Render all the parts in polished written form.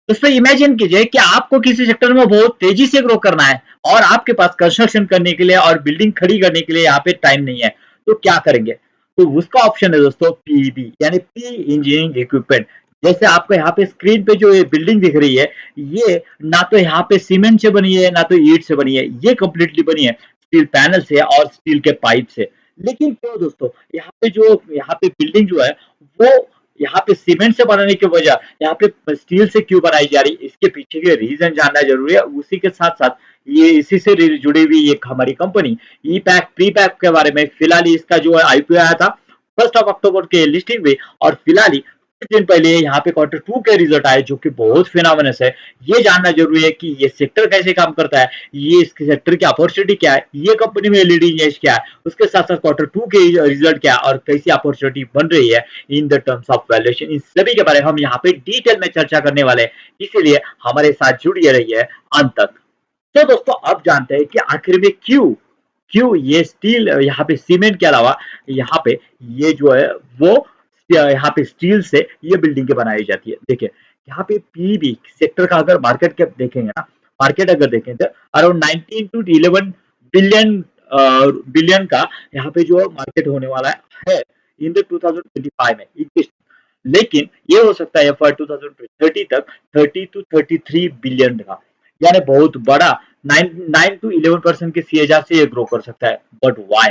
दोस्तों इमेजिन कीजिए कि आपको किसी सेक्टर में बहुत तेजी से ग्रो करना है और आपके पास कंस्ट्रक्शन करने के लिए और बिल्डिंग खड़ी करने के लिए यहाँ पे टाइम नहीं है, तो क्या करेंगे? तो उसका ऑप्शन है दोस्तों पीईबी, यानी प्री इंजीनियरिंग इक्विपमेंट। जैसे आपको यहाँ पे स्क्रीन पे जो ये बिल्डिंग दिख रही है, ये ना तो यहाँ पे सीमेंट से बनी है ना तो ईंट से बनी है, ये कंप्लीटली बनी है स्टील पैनल से और स्टील के पाइप से। लेकिन क्यों दोस्तों, यहाँ पे बिल्डिंग जो है वो यहाँ पे सीमेंट से बनाने के बजाय यहाँ पे स्टील से क्यों बनाई जा रही है, इसके पीछे के रीजन जानना जरूरी है। उसी के साथ साथ ये इसी से जुड़ी हुई एक हमारी कंपनी ई पैक प्री पैक के बारे में फिलहाल इसका जो है आईपीओ आया था 1 अक्टूबर के लिस्टिंग हुई, और फिलहाल ही कुछ दिन पहले यहाँ पे Q2 के रिजल्ट आए जो कि बहुत फिनोमिनस है। ये जानना जरूरी है कि ये सेक्टर कैसे काम करता है, ये इस सेक्टर की अपॉर्चुनिटी क्या है, ये कंपनी में लीडिंग एज क्या है, उसके साथ साथ Q2 के रिजल्ट क्या है और कैसी अपॉर्चुनिटी बन रही है in the terms of valuation, इन सभी के बारे में हम यहाँ पे डिटेल में चर्चा करने वाले हैं। इसीलिए हमारे साथ जुड़िए रहिए अंत तक। तो दोस्तों अब जानते हैं कि आखिर में क्यों क्यों ये स्टील यहाँ पे सीमेंट के अलावा यहाँ पे ये जो है वो यहाँ पे स्टील से ये बिल्डिंग बनाई जाती है। देखिए यहाँ पे पीबी सेक्टर का अगर मार्केट कैप देखेंगे ना, मार्केट अगर देखें तो अराउंड 19 टू 11 बिलियन बिलियन का यहाँ पे जो मार्केट होने वाला है इन द 2025 में 21। लेकिन ये हो सकता है फॉर 2030 तक 30 टू 33 बिलियन का, यानी बहुत बड़ा 9 टू 11% के सीएजआर से ये ग्रो कर सकता है। But why?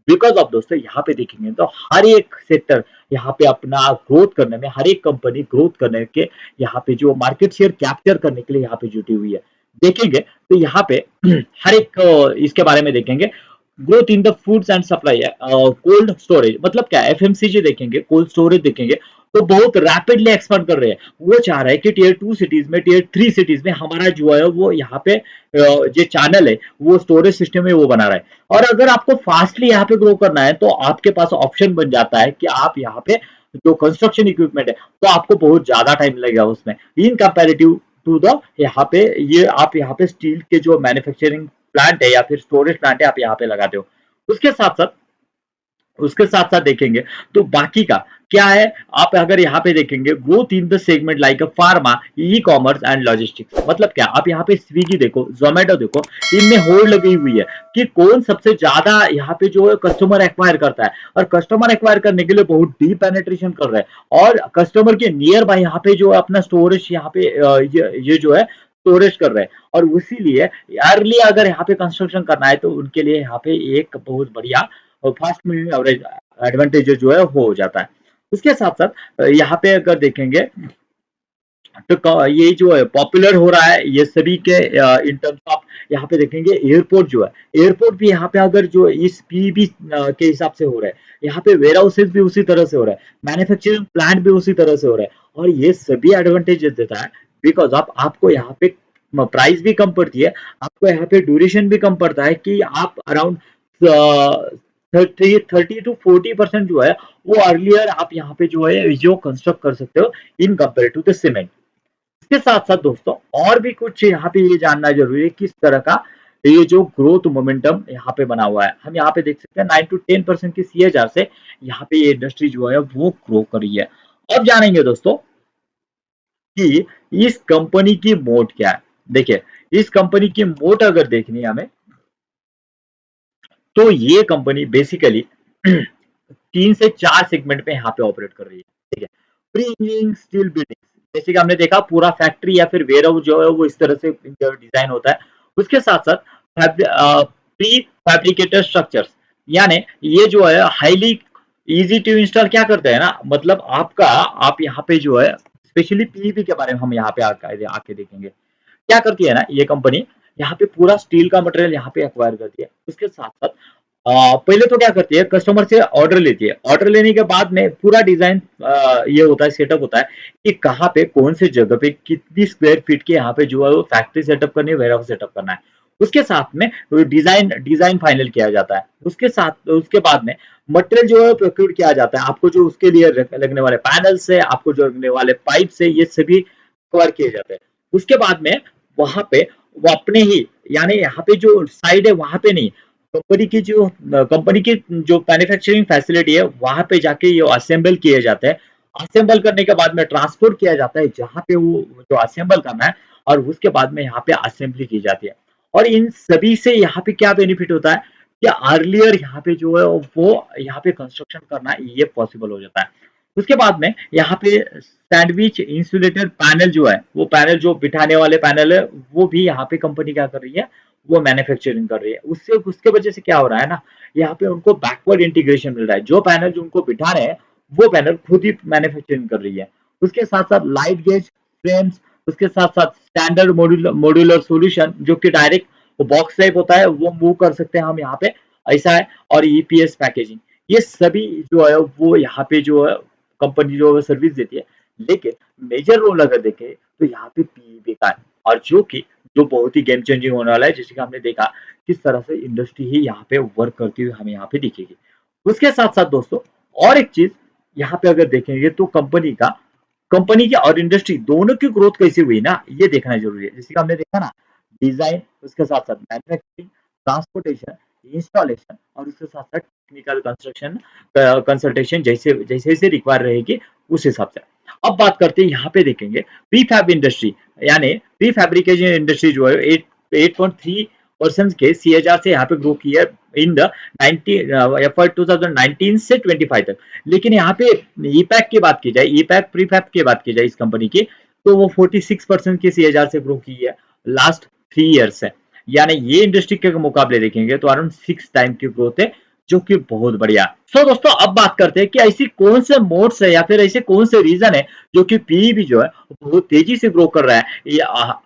बिकॉज ऑफ दोस्तों यहाँ पे देखेंगे तो हर एक सेक्टर यहाँ पे अपना ग्रोथ करने में, हर एक कंपनी ग्रोथ करने के यहाँ पे जो मार्केट शेयर कैप्चर करने के लिए यहाँ पे जुटी हुई है। देखेंगे तो यहाँ पे हर एक इसके बारे में देखेंगे। Growth in the foods and supply, cold storage मतलब क्या है, एफएमसीजी देखेंगे, कोल्ड स्टोरेज देखेंगे तो बहुत रैपिडली एक्सपांड कर रहे हैं। वो चाह रहा है कि टियर 2 सिटीज में, टियर 3 सिटीज में हमारा जो है वो यहाँ पे जो चैनल है वो स्टोरेज सिस्टम है वो बना रहा है। और अगर आपको फास्टली यहाँ पे ग्रो करना है तो आपके पास ऑप्शन बन जाता है कि आप यहाँ पे जो कंस्ट्रक्शन इक्विपमेंट है तो आपको बहुत ज्यादा टाइम लगेगा उसमें इन कंपेरेटिव टू द यहाँ पे ये आप यहाँ पे स्टील के जो मैन्युफैक्चरिंग प्लांट है या फिर स्टोरेज प्लांट है आप यहाँ पे लगाते हो। उसके साथ साथ उसके साथ साथ देखेंगे तो बाकी का क्या है, आप अगर यहाँ पे देखेंगे growth in the segment like pharma, e commerce and logistics मतलब क्या, आप यहाँ पे स्विगी देखो, जोमेटो देखो, इनमें होड़ लगी हुई है कि कौन सबसे ज्यादा यहाँ पे जो है कस्टमर एक्वायर करता है, और कस्टमर एक्वायर करने के लिए बहुत डीप पेनेट्रेशन कर रहे हैं और कस्टमर के नियर बाय यहाँ पे जो अपना स्टोरेज यहाँ पे ये जो है स्टोरेज कर रहे हैं। और इसीलिए अर्ली अगर यहाँ पे कंस्ट्रक्शन करना है तो उनके लिए यहाँ पे एक बहुत बढ़िया और फास्ट मूविंग एवरेज एडवांटेज जो है वो हो जाता है। उसके साथ साथ यहाँ पे अगर देखेंगे तो ये जो है पॉपुलर हो रहा है ये सभी के इन टर्म्स ऑफ यहाँ पे देखेंगे एयरपोर्ट जो है, एयरपोर्ट भी यहाँ पे अगर जो इस पीबी के हिसाब से हो रहा है, यहाँ पे वेयर हाउसेज भी उसी तरह से हो रहा है, मैन्युफैक्चरिंग प्लांट भी उसी तरह से हो रहा है, और ये सभी एडवांटेजेस देता है बिकॉज ऑफ आपको यहाँ पे प्राइस भी कम पड़ती है, आपको यहाँ पे ड्यूरेशन भी कम पड़ता है कि आप अराउंड 30 टू 40% जो है वो अर्लियर आप यहाँ पे जो है जो कंस्ट्रक्ट कर सकते हो in compare to the cement. इसके साथ साथ दोस्तों और भी कुछ यहाँ पे ये जानना जरूरी है किस तरह का ये जो ग्रोथ मोमेंटम यहाँ पे बना हुआ है। हम यहाँ पे देख सकते हैं 9 टू 10% की सीएजआर से यहाँ पे ये इंडस्ट्री जो है वो ग्रो कर रही है। अब जानेंगे दोस्तों कि इस कंपनी की मोट क्या है। देखिए इस कंपनी की मोट अगर देखनी है हमें तो ये कंपनी बेसिकली 3 से 4 सेगमेंट में यहाँ पे ऑपरेट कर रही है। ठीक है, प्री इंजीनियरिंग स्टील बिल्डिंग जैसे कि हमने देखा पूरा फैक्ट्री या फिर वेयर हाउस जो है वो इस तरह से डिजाइन होता है। उसके साथ साथ प्री फैब्रिकेटेड स्ट्रक्चर्स, यानी ये जो है हाईली इजी टू इंस्टॉल क्या करते हैं ना, मतलब आपका आप यहाँ पे जो है स्पेशली पीईपी के बारे में हम यहाँ पे आके देखेंगे क्या करती है ना ये कंपनी, यहाँ पे पूरा स्टील का मटेरियल यहाँ पे एक्वायर करती है। उसके साथ साथ पहले तो क्या करती है कस्टमर से ऑर्डर लेती है, ऑर्डर लेने के बाद में पूरा डिजाइन ये होता है सेटअप होता है कि कहाँ पे कौन से जगह पे कितनी स्क्वायर फीट के यहाँ पे जो है वो फैक्ट्री सेटअप करनी है, वेयर हाउस सेटअप करना है। उसके साथ में डिजाइन डिजाइन फाइनल किया जाता है। उसके साथ उसके बाद में मटेरियल जो है प्रोक्योर किया जाता है, आपको जो उसके लिए लगने वाले पैनल से, आपको जो लगने वाले पाइप से, ये सभी कवर किए जाते हैं। उसके बाद में वहां पे वो अपने ही यानी यहाँ पे जो साइड है वहां पे नहीं, कंपनी की जो मैन्युफैक्चरिंग फैसिलिटी है वहां पे जाके ये असेंबल किए जाते हैं असेंबल करने के बाद में ट्रांसपोर्ट किया जाता है जहाँ पे वो जो असेंबल करना है, और उसके बाद में यहाँ पे असेंबली की जाती है। और इन सभी से यहाँ पे क्या बेनिफिट होता है कि अर्लियर यहाँ पे जो है वो यहाँ पे कंस्ट्रक्शन करना ये पॉसिबल हो जाता है। उसके बाद में यहाँ पे सैंडविच इंसुलेटेड पैनल जो है, वो पैनल जो बिठाने वाले पैनल है, वो भी यहाँ पे कंपनी क्या कर रही है, वो मैन्युफैक्चरिंग कर रही है। उससे उसके वजह से क्या हो रहा है ना, यहाँ पे उनको बैकवर्ड इंटीग्रेशन मिल रहा है। जो पैनल जो उनको बिठा रहे हैं वो पैनल खुद ही मैन्युफैक्चरिंग कर रही है। उसके साथ साथ लाइट गेज फ्रेम्स, उसके साथ साथ स्टैंडर्ड मॉड्यूलर सॉल्यूशन जो कि डायरेक्ट बॉक्स टाइप होता है वो मूव कर सकते हैं हम यहाँ पे, ऐसा है। और ईपीएस पैकेजिंग, ये सभी जो है वो यहाँ पे जो है कंपनी जो है सर्विस देती है। लेकिन मेजर रोल अगर देखें तो यहाँ पे पीईबी का है, और जो कि जो बहुत ही गेम चेंजिंग होने वाला है, जैसे कि हमने देखा किस तरह से इंडस्ट्री ही यहाँ पे वर्क करती हुई हमें यहाँ पे दिखेगी। उसके साथ साथ दोस्तों और एक चीज यहाँ पे अगर देखेंगे तो कंपनी की और इंडस्ट्री दोनों की ग्रोथ कैसी हुई ना, ये देखना जरूरी है। जैसे कि हमने देखा ना, डिजाइन, उसके साथ साथ मैन्युफैक्चरिंग, ट्रांसपोर्टेशन, इंस्टॉलेशन, और उसके साथ साथ टेक्निकल कंस्ट्रक्शन कंसल्टेशन जैसे जैसे जैसे रिक्वायर रहेगी उस हिसाब से। अब बात करते हैं यहाँ पे देखेंगे प्रीफैब इंडस्ट्री, यानी प्री फैब्रिकेशन इंडस्ट्री जो है 8.3% के सीएजआर से यहाँ पे ग्रो की है इन द 2019 से 25 तक। लेकिन यहाँ पे ईपैक की बात की जाए, ईपैक प्रीफैब की बात की जाए इस कंपनी की, तो वो 46% की सीएजआर से ग्रो की है लास्ट 3 ईयर से। यानी ये इंडस्ट्री के मुकाबले देखेंगे तो अराउंड 6 टाइम की ग्रोथ है, जो कि बहुत बढ़िया। सो दोस्तों अब बात करते हैं कि ऐसी कौन से मोड्स है या फिर ऐसे कौन से रीजन है जो कि पीईबी जो है बहुत तेजी से ग्रो कर रहा है ये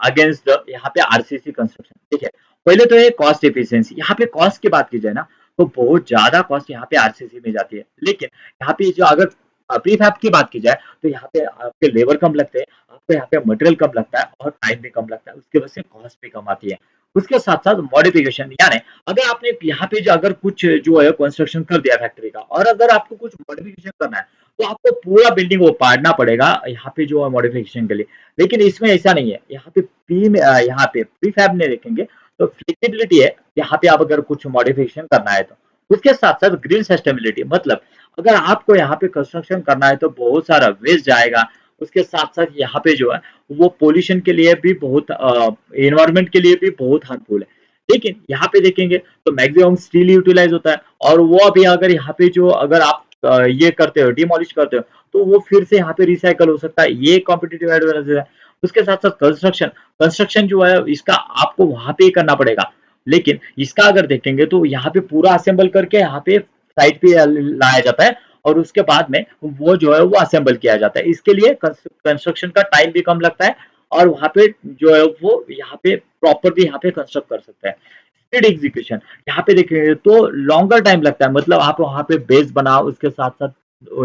अगेंस्ट यहाँ पे आरसीसी कंस्ट्रक्शन। ठीक है, पहले तो ये कॉस्ट एफिशिएंसी, यहाँ पे कॉस्ट की बात की जाए ना तो बहुत ज्यादा कॉस्ट यहाँ पे आरसीसी में जाती है। लेकिन यहाँ पे जो अगर प्रीफैब की बात की जाए तो यहाँ पे आपके लेबर कम लगते हैं, आपको यहाँ पे मटेरियल कम लगता है और टाइम भी कम लगता है, उसकी वजह से कॉस्ट भी कम आती है। उसके साथ साथ मॉडिफिकेशन, यानी अगर आपने यहाँ पे जो अगर कुछ जो है कंस्ट्रक्शन कर दिया फैक्ट्री का, और अगर आपको कुछ मॉडिफिकेशन करना है तो आपको पूरा बिल्डिंग वो पाड़ना पड़ेगा यहाँ पे जो है मॉडिफिकेशन के लिए। लेकिन इसमें ऐसा नहीं है, यहाँ पे यहाँ पे प्रीफैब में देखेंगे तो फ्लेक्सिबिलिटी है यहाँ पे, आप अगर कुछ मॉडिफिकेशन करना है तो। उसके साथ साथ ग्रिड सस्टेनेबिलिटी, मतलब अगर आपको यहाँ पे कंस्ट्रक्शन करना है तो बहुत सारा वेस्ट जाएगा। उसके साथ साथ यहाँ पे जो है वो पोल्यूशन के लिए भी बहुत एनवायरमेंट के लिए भी बहुत हार्मफुल है। लेकिन यहाँ पे देखेंगे तो मैक्सिमम स्टील यूटिलाइज होता है, और वो अभी अगर यहाँ पे जो अगर आप ये करते हो डिमोलिश करते हो तो वो फिर से यहाँ पे रिसाइकल हो सकता है, ये कॉम्पिटिटिव एडवांटेज है। उसके साथ साथ कंस्ट्रक्शन कंस्ट्रक्शन जो है इसका आपको वहां पे ही करना पड़ेगा। लेकिन इसका अगर देखेंगे तो यहाँ पे पूरा असेंबल करके यहाँ पे साइट पे लाया जाता है, और उसके बाद में वो जो है वो असेंबल किया जाता है। इसके लिए कंस्ट्रक्शन का टाइम भी कम लगता है, और वहाँ पे जो है वो यहाँ पे प्रॉपरली यहाँ पे कंस्ट्रक्ट कर सकते हैं। स्पीड एग्जीक्यूशन, यहाँ पे देखेंगे तो लॉन्गर टाइम लगता है, मतलब आप वहाँ पे बेस बनाओ, उसके साथ साथ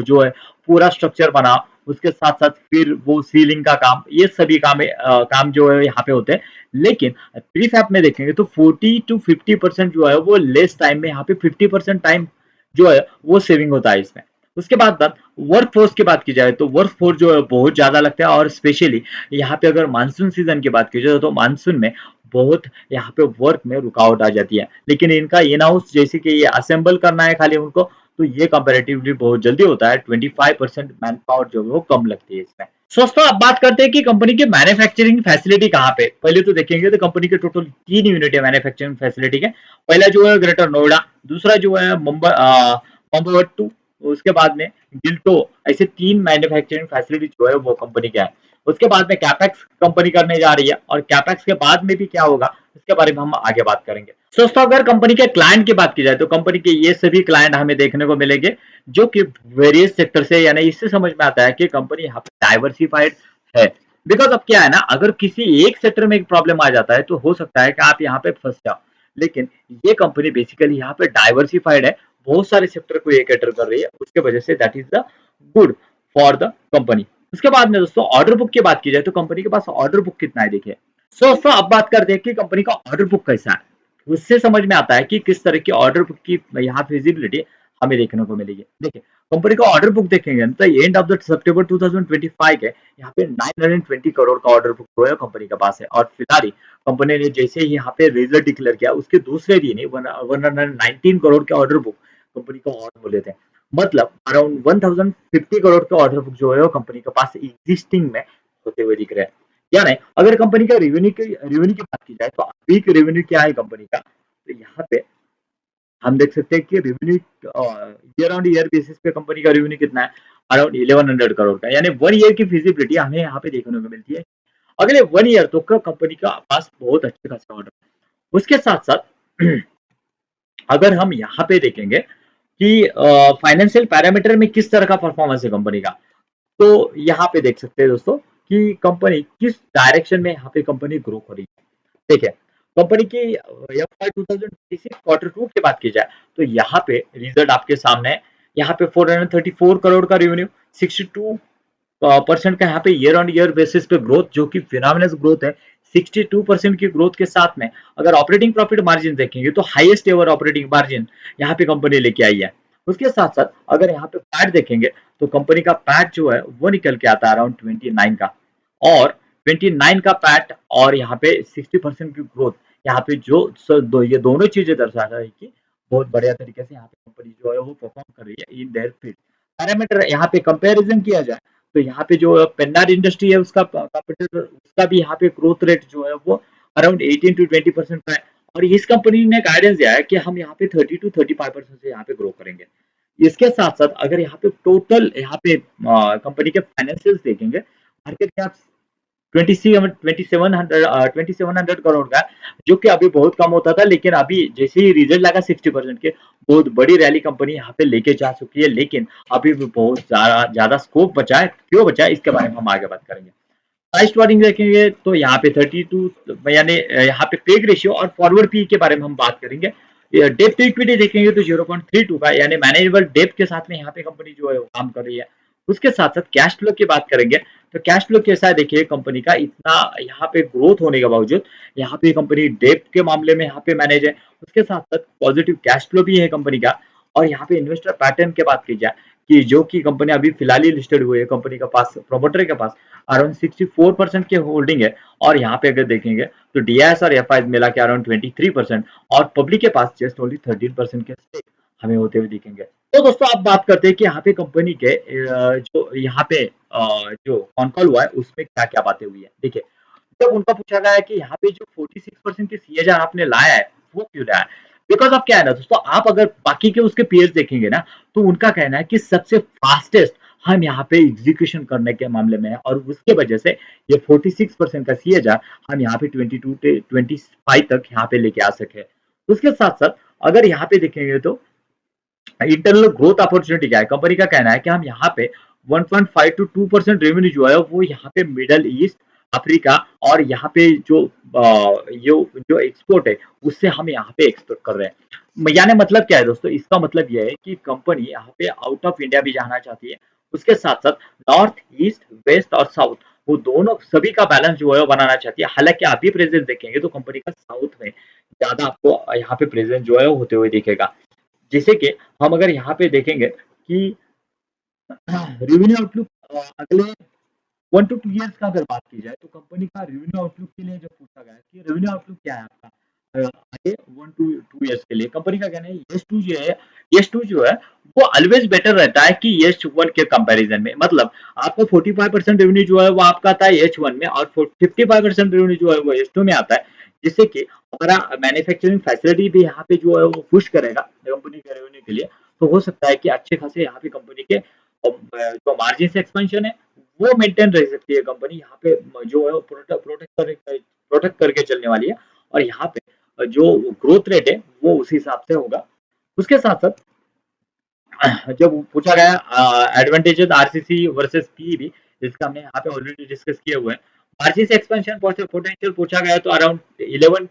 जो है पूरा स्ट्रक्चर बनाओ, उसके साथ साथ फिर वो सीलिंग का काम, ये सभी काम जो है यहाँ पे होते हैं। लेकिन प्रीफैब में देखेंगे तो 40 to 50% जो है वो लेस टाइम में, यहाँ पे 50% टाइम जो है वो सेविंग होता है इसमें। उसके बाद वर्क फोर्स की बात की जाए तो वर्क फोर्स जो है बहुत ज्यादा लगता है, और स्पेशली यहाँ पे अगर मानसून सीजन की बात की जाए तो मानसून में बहुत यहाँ पे वर्क में रुकावट आ जाती है। लेकिन इनका इन हाउस जैसे कि ये असेंबल करना है खाली उनको, तो ये कंपेरेटिवली बहुत जल्दी होता है। 25% मैन पावर जो है वो कम लगती है इसमें। दोस्तों अब बात करते हैं कि कंपनी की मैन्युफैक्चरिंग फैसिलिटी कहाँ पे। पहले तो देखेंगे तो कंपनी के टोटल 3 यूनिट है मैन्युफैक्चरिंग फैसिलिटी के। पहला जो है ग्रेटर नोएडा, दूसरा जो है मुंबई, उसके बाद में गिल्टो, ऐसे 3 मैन्युफैक्चरिंग फैसिलिटी जो है वो कंपनी का है। उसके बाद में कैपेक्स कंपनी करने जा रही है, और कैपेक्स के बाद में भी क्या होगा इसके बारे में हम आगे बात करेंगे। दोस्तों अगर कंपनी के क्लाइंट की बात की जाए तो कंपनी के ये सभी क्लाइंट हमें देखने को मिलेंगे जो कि वेरियस सेक्टर से, यानी इससे समझ में आता है कि कंपनी यहाँ पे डाइवर्सिफाइड है। बिकॉज अब क्या है ना, अगर किसी एक सेक्टर में एक प्रॉब्लम आ जाता है तो हो सकता है कि आप यहाँ पे फंस जाओ। लेकिन ये कंपनी बेसिकली यहाँ पे डाइवर्सिफाइड है, बहुत सारे सेक्टर को ये कैटर कर रही है, उसके वजह say that is the good for the company. उसके बाद में दोस्तों ऑर्डर बुक की बात की जाए तो कंपनी के पास ऑर्डर बुक कितना है देखिए। दोस्तों अब बात करते हैं कि कंपनी का ऑर्डर बुक कैसा है। उससे समझ में आता है कि किस तरह की ऑर्डर बुक की यहाँ फिजिबिलिटी हमें देखने को मिलेगी। देखिए कंपनी का ऑर्डर बुक देखेंगे तो एंड ऑफ द सितंबर 2025 है, यहाँ पे 920 करोड़ का ऑर्डर बुक जो है कंपनी के पास है। और फिलहाल कंपनी ने जैसे ही यहाँ पे रिजल्ट डिक्लेयर किया उसके दूसरे दिन ही 119 करोड़ के ऑर्डर बुक कंपनी को और बोले थे। मतलब अराउंड 1050 करोड़ का ऑर्डर बुक जो है वो कंपनी के पास एग्जिस्टिंग में होते हुए दिख रहे हैं। यानी अगर कंपनी का रेवेन्यू की बात की जाए तो अभी के रेवेन्यू क्या है कंपनी का, तो यहाँ पे हम देख सकते हैं कि revenue year on year basis पे कंपनी का रेवेन्यू कितना है, अराउंड 1100 करोड़ का। यानी 1 ईयर की फिजिबिलिटी हमें यहाँ पे देखने को मिलती है। अगले 1 ईयर तो कंपनी का पास बहुत अच्छे खासे ऑर्डर। उसके साथ साथ अगर हम यहाँ पे देखेंगे कि फाइनेंशियल पैरामीटर में किस तरह का परफॉर्मेंस है कंपनी का, तो यहाँ पे देख सकते हैं दोस्तों कि कंपनी किस डायरेक्शन में यहाँ पे कंपनी ग्रो कर रही है। देखिए, कंपनी की एफवाई 2026 क्वार्टर टू की बात की जाए तो यहाँ पे रिजल्ट आपके सामने है। यहाँ पे 434 करोड़ का रेवेन्यू, 62 परसेंट का यहाँ पे ईयर ऑन ईयर बेसिस पे ग्रोथ, जो कि फिनोमिनल ग्रोथ है। 62% की ग्रोथ के साथ में अगर ऑपरेटिंग प्रॉफिट मार्जिन देखेंगे तो हाईएस्ट एवर ऑपरेटिंग मार्जिन यहाँ पे कंपनी लेके आई है। उसके साथ साथ अगर यहाँ पे पैट देखेंगे तो कंपनी का पैट जो है वो निकल के आता है अराउंड 29 का, और 29 का पैट और यहाँ पे 60% की ग्रोथ, यहाँ पे ये दोनों चीजें दर्शा रहा है कि बहुत बढ़िया तरीके से यहाँ पे कंपनी जो है वो परफॉर्म कर रही है इन देयर फील्ड। पैरामीटर यहाँ पे कंपैरिजन किया जाए तो यहाँ पे जो पेन्नार इंडस्ट्री है उसका कंप्यूटर उसका भी यहाँ पे ग्रोथ रेट जो है वो अराउंड 18 to 20% का है। और इस कंपनी ने गाइडेंस दिया है कि हम यहाँ पे 30 to 35% से यहाँ पे ग्रो करेंगे। इसके साथ साथ अगर यहाँ पे टोटल यहाँ पे कंपनी के फाइनेंशियल्स देखेंगे, मार्केट कैप 2700 करोड़ का, जो कि अभी बहुत कम होता था, लेकिन अभी जैसे ही रिजल्ट लगा 60% के, बहुत बड़ी रैली कंपनी यहाँ पे लेके जा चुकी है। लेकिन अभी भी बहुत ज्यादा स्कोप बचा है, क्यों बचा है इसके बारे में हम आगे बात करेंगे। प्राइस वार्निंग देखेंगे तो यहाँ पे 32, यानी यहाँ पे पेग रेशियो और फॉरवर्ड पी के बारे में हम बात करेंगे। डेप्ट टू इक्विटी देखेंगे तो 0.32 का, यानी मैनेजेबल डेप्ट के साथ में यहाँ पे कंपनी जो है वो काम कर रही है। उसके साथ साथ कैश फ्लो की बात करेंगे तो कैश फ्लो कैसा है, देखिए कंपनी का इतना यहाँ पे ग्रोथ होने के बावजूद यहाँ पे कंपनी डेप्ट के मामले में यहाँ पे मैनेज है। उसके साथ साथ पॉजिटिव कैश फ्लो भी है कंपनी का। और यहाँ पे इन्वेस्टर पैटर्न की बात की जाए कि जो कि कंपनी अभी फिलहाल ही लिस्टेड हुई है, कंपनी के पास प्रोमोटर के पास अराउंड 64% के होल्डिंग है। और यहाँ पे अगर देखेंगे तो डीआईएस और एफआई मिला के अराउंड 23%, और पब्लिक के पास जस्ट ओनली 13% के स्टेक हमें होते हुए दिखेंगे। तो दोस्तों आप बात करते हैं कि यहाँ पे कंपनी के जो यहाँ पे जो कॉन कॉल हुआ है उसमें क्या क्या बातें हुई है। देखिए, जब उनका पूछा गया है कि यहाँ पे जो 46% की सीएजआर आपने लाया है वो क्यों लाया है, बिकॉज अब क्या है ना दोस्तों, आप अगर बाकी के उसके पेयर्स देखेंगे ना तो उनका कहना है कि सबसे फास्टेस्ट हम यहाँ पे एग्जीक्यूशन करने के मामले में है, और उसके वजह से ये 46% का सीएजआर हम यहाँ पे 22 से 25 तक यहाँ पे लेके आ सके। उसके साथ साथ अगर यहाँ पे देखेंगे तो इंटरनल ग्रोथ अपॉर्चुनिटी क्या है, कंपनी का कहना है कि हम यहाँ पे 1.5 to 2% रेवेन्यू जो है वो यहाँ पे मिडल ईस्ट, अफ्रीका और यहाँ पे जो जो एक्सपोर्ट है उससे हम यहाँ पे एक्सपोर्ट कर रहे हैं। यानी मतलब क्या है दोस्तों, इसका मतलब यह है कि कंपनी यहाँ पे आउट ऑफ इंडिया भी जाना चाहती है। उसके साथ साथ नॉर्थ ईस्ट वेस्ट और साउथ, वो दोनों सभी का बैलेंस जो है वो बनाना चाहती है। हालांकि अभी प्रेजेंस देखेंगे तो कंपनी का साउथ में ज्यादा आपको यहाँ पे प्रेजेंस जो है वो होते हुए दिखेगा। जैसे कि हम अगर यहाँ पे देखेंगे कि रेवेन्यू आउटलुक अगले 1 to 2 ईयर्स का अगर बात की जाए तो कंपनी का रेवेन्यू आउटलुक के लिए जब पूछा गया कि रेवेन्यू आउटलुक क्या है आपका आगे 1 to 2 ईयर्स के लिए, कंपनी का कहना है यस टू जो है वो ऑलवेज बेटर रहता है कि यस 1 के कंपैरिजन में। मतलब आपको 45% रेवेन्यू जो है वो आपका आता है H1 में, और 55% रेवेन्यू जो है वो H2 में आता है। जिससे कि हमारा मैन्युफैक्चरिंग फैसिलिटी भी यहाँ पे जो है वो पुश करेगा कंपनी के रेवेन्यू के लिए। तो हो सकता है कि अच्छे खासे यहाँ पे कंपनी के जो मार्जिन से एक्सपेंशन है वो मेंटेन रह सकती है। कंपनी यहाँ पे जो है वो प्रोटेक्ट करके चलने वाली है, और यहाँ पे जो ग्रोथ रेट है वो उसी हिसाब से होगा। उसके साथ साथ जब पूछा गया एडवांटेजेस आरसीसी वर्सेस पीईबी, जिसका हमने यहाँ पे ऑलरेडी डिस्कस किए हुए हैं। मार्जिन एक्सपेंशन पोटेंशियल पूछा गया तो अराउंड 11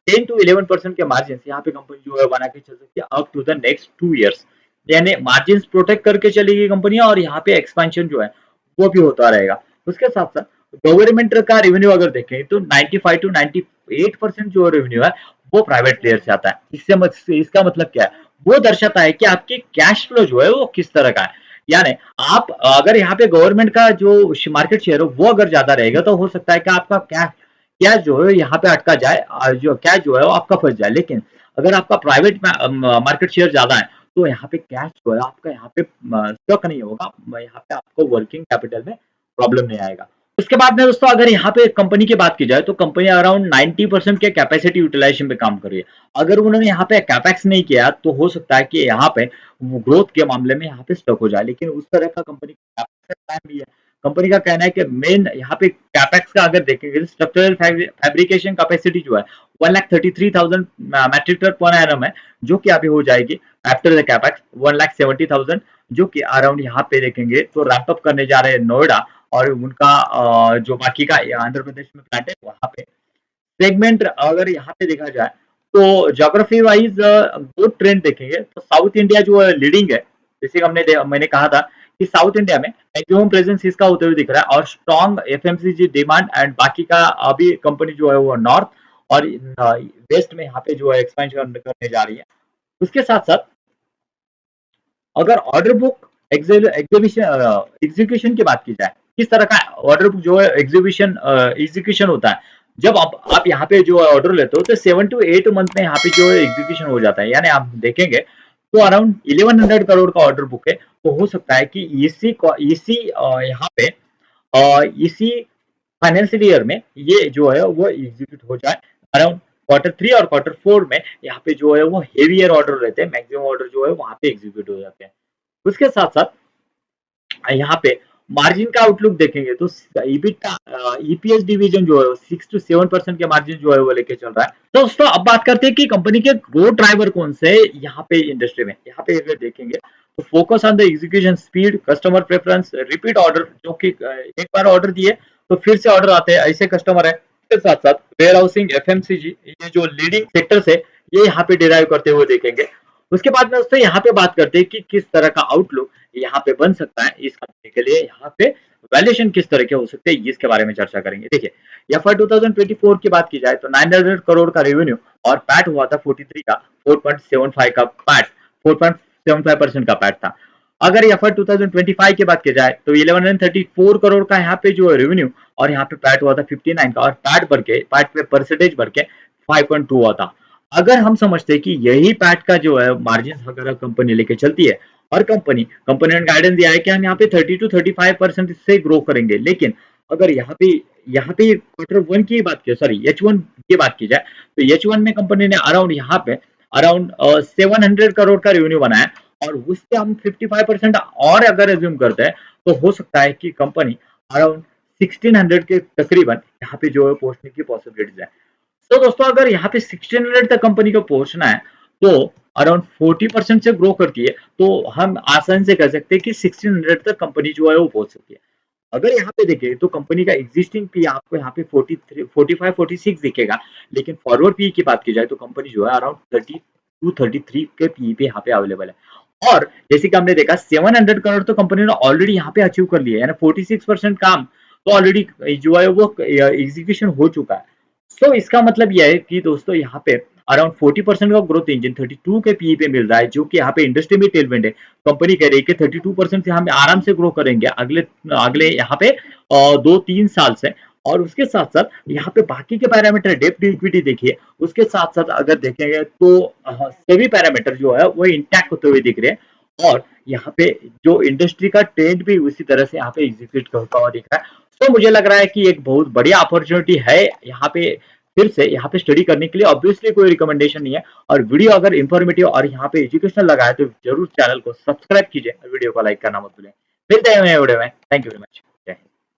10 to 11% के मार्जिन यहाँ पे कंपनी जो है बना के चल सकती है up to the next 2 years. यानी मार्जिन प्रोटेक्ट करके चलेगी कंपनी, और यहाँ पे एक्सपेंशन जो है वो भी होता रहेगा। उसके साथ साथ गवर्नमेंट का रेवेन्यू अगर देखें तो 95 to 98% जो रेवेन्यू है वो प्राइवेट प्लेयर से आता है। इसका मतलब क्या है, वो दर्शाता है कि आपके कैश फ्लो जो है वो किस तरह का है। यानी आप अगर यहाँ पे गवर्नमेंट का जो मार्केट शेयर हो वो अगर ज्यादा रहेगा तो हो सकता है कि आपका कैश कैश जो है यहाँ पे अटका जाए, जो कैश जो है वो आपका फंस जाए। लेकिन अगर आपका प्राइवेट मार्केट शेयर ज्यादा है तो यहाँ पे कैश जो है आपका यहाँ पे स्टक नहीं होगा, यहाँ पे आपको वर्किंग कैपिटल में प्रॉब्लम नहीं आएगा। उसके बाद में दोस्तों अगर यहाँ पे कंपनी की बात की जाए तो कंपनी अराउंड 90% के कैपेसिटी यूटिलाइजेशन पे काम कर रही है। अगर उन्होंने यहाँ पे कैपेक्स नहीं किया तो हो सकता है कि यहाँ पे ग्रोथ के मामले में यहाँ पे स्टक हो जाए, लेकिन उस तरह का कंपनी का प्लान भी है। कंपनी का कहना है कि मेन यहाँ पे कैपेक्स का अगर देखेंगे स्ट्रक्चरल फैब्रिकेशन कैपेसिटी जो है 1,33,000 मैट्रिक टन पर एनम है, जो कि अभी हो जाएगी आफ्टर द कैपेक्स 1,70,000, जो कि अराउंड यहाँ पे देखेंगे तो रैंप अप करने जा रहे हैं नोएडा और उनका जो बाकी का आंध्र प्रदेश में प्लांट है वहां पे। सेगमेंट अगर यहाँ पे देखा जाए तो ज्योग्राफी वाइज दो ट्रेंड देखेंगे तो साउथ इंडिया जो है लीडिंग है, जैसे मैंने कहा था कि साउथ इंडिया में मैक्सिमम प्रेजेंस इसका होते हुए दिख रहा है और स्ट्रॉन्ग एफएमसीजी डिमांड एंड बाकी का अभी कंपनी जो है वो नॉर्थ और वेस्ट में यहाँ पे जो है एक्सपेंशन करने जा रही है। उसके साथ साथ अगर ऑर्डर बुक एग्जीबिशन एग्जीक्यूशन की बात की जाए, किस तरह का ऑर्डर बुक जो है एग्जीबिशन एग्जीक्यूशन होता है, जब आप यहाँ पे जो ऑर्डर लेते हो तो 7 to 8 मंथ में यहाँ पे जो है एग्जीक्यूशन हो जाता है। यानी आप देखेंगे तो अराउंड 1100 करोड़ का ऑर्डर बुक है, तो हो सकता है कि इसी यहाँ पे इसी फाइनेंशियल ईयर में ये जो है वो एग्जीक्यूट हो जाए। अराउंड Q3 और Q4 में यहाँ पे जो है वो हेवियर ऑर्डर रहते हैं, मैक्सिमम ऑर्डर जो है वहां पे एग्जीक्यूट हो जाते हैं। उसके साथ साथ यहाँ पे मार्जिन का आउटलुक देखेंगे तो ईबिटा ईपीएस डिवीजन जो है 6 to 7% के मार्जिन जो है वो लेके चल रहा है। तो दोस्तों अब बात करते हैं कि कंपनी के ग्रोथ ड्राइवर कौन से यहाँ पे इंडस्ट्री में। यहाँ पे अगर देखेंगे तो focus on the execution speed, customer preference, repeat order, जो कि एक बार ऑर्डर दिए तो फिर से ऑर्डर आते हैं, ऐसे कस्टमर है। इसके साथ साथ वेयर हाउसिंग, एफएमसीजी, ये जो लीडिंग सेक्टर है ये यहाँ पे डिराइव करते हुए देखेंगे। उसके बाद में दोस्तों यहाँ पे बात करते हैं कि किस तरह का आउटलुक यहाँ पे बन सकता है इस कंपनी के लिए, यहाँ पे वैल्यूएशन किस तरह के हो सकते हैं इसके बारे में चर्चा करेंगे। देखिए एफआई 2024 की बात की जाए तो 900 करोड़ का रेवेन्यू और पैट हुआ था 43 का, 4.75 का पैट, 4.75% का पैट था। अगर एफआई 2025 की बात की जाए तो 1134 करोड़ का यहाँ पे जो रेवेन्यू और यहाँ पे पैट हुआ था 59 का, और पैट पे परसेंटेज बढ़ के 5.2 हुआ था। अगर हम समझते हैं कि यही पैट का जो है मार्जिन अगर कंपनी लेके चलती है और कंपनी ने गाइडेंस दिया है कि हम यहाँ पे 30 to 35% से ग्रो करेंगे, लेकिन अगर यहाँ पे Q1 की बात की, सॉरी H1 की बात की जाए तो H1 में कंपनी ने अराउंड यहाँ पे अराउंड 700 करोड़ का रेवेन्यू बनाया और उससे हम 55% और अगर एज्यूम करते हैं तो हो सकता है कि कंपनी अराउंड 1600 के तकरीबन यहाँ पे जो है पहुंचने की पॉसिबिलिटीज है। तो दोस्तों अगर यहाँ पे 1600 तक कंपनी को पहुंचना है तो अराउंड 40% से ग्रो करती है, तो हम आसानी से कह सकते हैं कि 1600 तक कंपनी जो है वो पहुंच सकती है। अगर यहाँ पे देखें तो कंपनी का एग्जिस्टिंग पी आपको यहाँ पे 43 45 46 दिखेगा, लेकिन फॉरवर्ड पी की बात की जाए तो कंपनी जो है अराउंड 32 33 के पी पे यहाँ पे अवेलेबल है। और जैसे कि हमने देखा 700 करोड़ तो कंपनी ने ऑलरेडी यहाँ पे अचीव कर लिया है, यानी 46% काम तो ऑलरेडी जो है वो एग्जीक्यूशन हो चुका है। तो इसका मतलब यह है कि दोस्तों यहाँ पे अराउंड 40% का ग्रोथ इंजन 32 के पीई पे मिल रहा है, जो कि यहाँ पे इंडस्ट्री में टेलविंड है। कंपनी कह रही है कि 32% से हम आराम से ग्रो करेंगे अगले अगले यहाँ पे 2-3 साल से। और उसके साथ साथ यहाँ पे बाकी के पैरामीटर डेप्थ इक्विटी देखिए, उसके साथ साथ अगर देखेंगे तो सभी पैरामीटर जो है वो इंटैक्ट होते हुए दिख रहे हैं और यहाँ पे जो इंडस्ट्री का ट्रेंड भी उसी तरह से यहाँ पे एग्जीक्यूट करता हुआ दिख रहा है। तो मुझे लग रहा है कि एक बहुत बढ़िया अपॉर्चुनिटी है यहाँ पे फिर से यहाँ पे स्टडी करने के लिए। ऑब्वियसली कोई रिकमेंडेशन नहीं है, और वीडियो अगर इंफॉर्मेटिव और यहाँ पे एजुकेशनल लगा है तो जरूर चैनल को सब्सक्राइब कीजिए, वीडियो को लाइक करना मत भूलिए। मिलते हैं वीडियो में, थैंक यू वेरी मच।